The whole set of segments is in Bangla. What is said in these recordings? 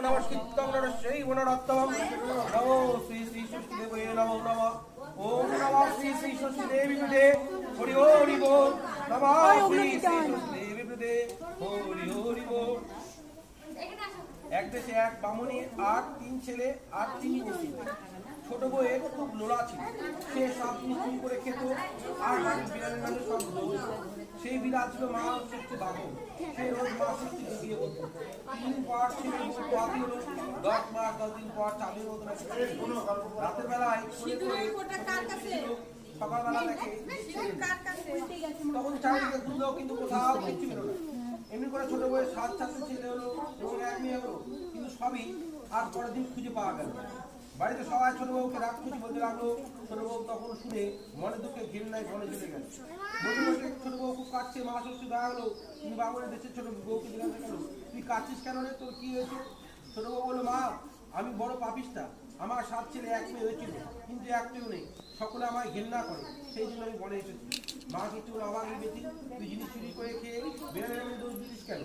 নমস্কৃত্যং নরস্যৈব নরোত্তমং নমো শ্রী শ্রী ষষ্ঠীদেবে নমো নমঃ ওম নমঃ শ্রী শ্রী ষষ্ঠীদেবী বিদে হরি হরি বল নমঃ শ্রী শ্রী ষষ্ঠীদেবী বিদে হরি হরি বল। এক দেশে এক বামুনি আর 3 ছেলে আর 3 বউ। ছোট বউয়ের খুব লোলা ছিল, সে সব চুরি করে খেত আর বাড়ির বিড়ালের নামে সব দৌড়। সেই বিড়াল ছিল মা ষষ্ঠী বাবু, সে রোজ মা ষষ্ঠীকে বিয়ে করত। 3 দিন পর ছেলে বউ পাতি হলো, 10 মাস 10 দিন পর চাঁদের মতো রাতের বেলায় সকালবেলা দেখে তখন চারিদিকে খুঁজলো কিন্তু কোথাও কিচ্ছু পেল না। এমনি করে ছোট বউয়ের 7 ছাত্র ছেলে হলো এবং 1 মেয়ে হলো, কিন্তু সবই আর পরের দিন খুঁজে পাওয়া গেল। বাড়িতে সবাই ছোট বউকে রাক্ষসী বলতে লাগলো। ছোট বউ তখন শুনে মনে দুঃখে ঘৃণায় বনে চলে গেল। বসে বসে ছোট বউ খুব কাঁদছে, মা ষষ্ঠী দেখা হলো। তিনি বাবুরের দেশের ছোট বউকে জিজ্ঞাসা করলো, তুই কাঁদছিস কেন রে, তোর কি হয়েছে? ছোট বউ বললো, মা আমি বড় পাপিষ্টা, আমার 7 ছেলে 1 মেয়ে হয়েছিল, কিন্তু একটিও নেই, সকলে আমায় ঘৃণা করে, সেই জন্য আমি বনে এসেছি। মা কিছু অবাক হয়ে গেছি, তুই জিনিস চুরি করে খেয়ে বেড়ালে আমি দোষ দিস কেন?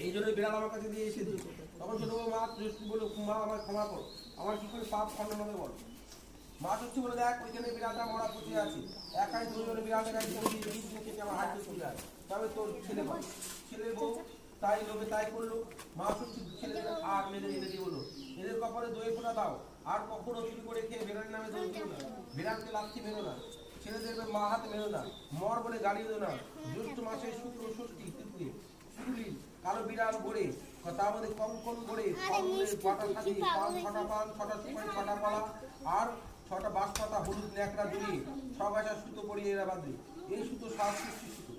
এই জন্য বিড়াল আমার কাছে দিয়ে এসেছি। তখন ছোট বউ মা ষষ্ঠী বললো, মা আমায় ক্ষমা করো, আমার কি করে পাপ খণ্ডন হবে বল। মা ষষ্ঠী বলে, দেখ ওইখানে বিড়ালটা মরা পচে আছে, একাই দুজনে বিড়ালটা গাড়ি দিয়ে আমার হাতে চলে আসে, তবে তোর ছেলে বল। ছেলের বউ তাই লোকে তাই করলো। মা ষষ্ঠী ছেলেদের আর মেয়েদের এনে দিয়ে বললো, এদের কপালে দই ফোঁটা দাও, আর কখনো চুরি করে খেয়ে বিড়ালের নামে দোষ দিও না, বিড়ালকে লাথি মেরো না, ছেলেদের মা হাতে মেরো না, মর বলে গালি দিও না। জ্যৈষ্ঠ মাসে শুক্র ষষ্ঠী তিথিতে শুক্রদিন কালো বিড়াল গড়ে, তার মধ্যে কঙ্কন গড়ে, ফলমূলের বাটা সাজিয়ে 6টা পান 6টা সুপারি 6টা কলা আর 6টা বাঁশপাতা হলুদ ন্যাকড়া জড়িয়ে 6 গাছা সুতো পরিয়ে এরা বাঁধবে। এই সুতো শাক সৃষ্টি সুতো।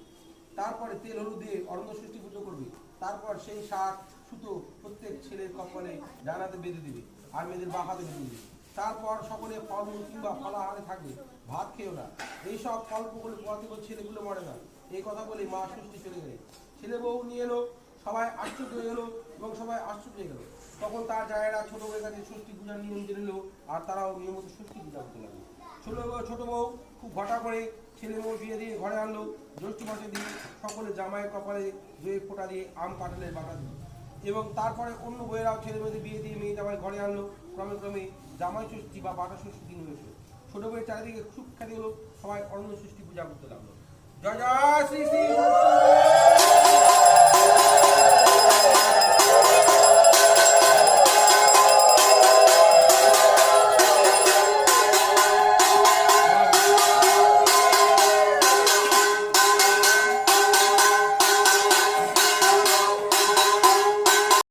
তারপরে তেল হলুদ দিয়ে অরণ্য সৃষ্টি পুজো করবে। তারপর সেই শাক সুতো প্রত্যেক ছেলের কপালে ডানাতে বেঁধে দেবে আর মেয়েদের বাঁ হাতে বেঁধে দেবে। তারপর সকলে ফলমূল কিংবা ফলাহারে থাকবে, ভাত খেও না। এইসব ফল পোয়াতে ছেলেগুলো মরে না। এই কথা বলে মা ষষ্ঠী চলে গেলে। ছেলে বউ নিয়ে এলো, সবাই আশ্চর্য হয়ে গেলো এবং সবাই আশ্চর্য হয়ে গেল। তখন তার জায়েরা ছোট বউয়ের কাছে ষষ্ঠী পূজার নিয়ম জেনে নিল আর তারাও নিয়মিত ষষ্ঠী পূজা করতে লাগলো। ছোট বউ খুব ঘটা করে ছেলে বউ বিয়ে দিয়ে ঘরে আনলো। জ্যৈষ্ঠ মাসে দিয়ে সকলে জামাইয়ের কপালে জয়ে ফোঁটা দিয়ে আম কাঁঠালের বাটা দিল এবং তারপরে অন্য বউয়েরাও ছেলে মেয়েদের বিয়ে দিয়ে মেয়ে জামাই ঘরে আনলো। ক্রমে ক্রমে জামাই ষষ্ঠী বা বাটা ষষ্ঠী দিন হয়েছিল। ছোট বউয়ের চারিদিকে সুখ খ্যাতি হলো, সবাই অরণ্য ষষ্ঠী পূজা করতে লাগলো। জয় জয় শ্রী শ্রী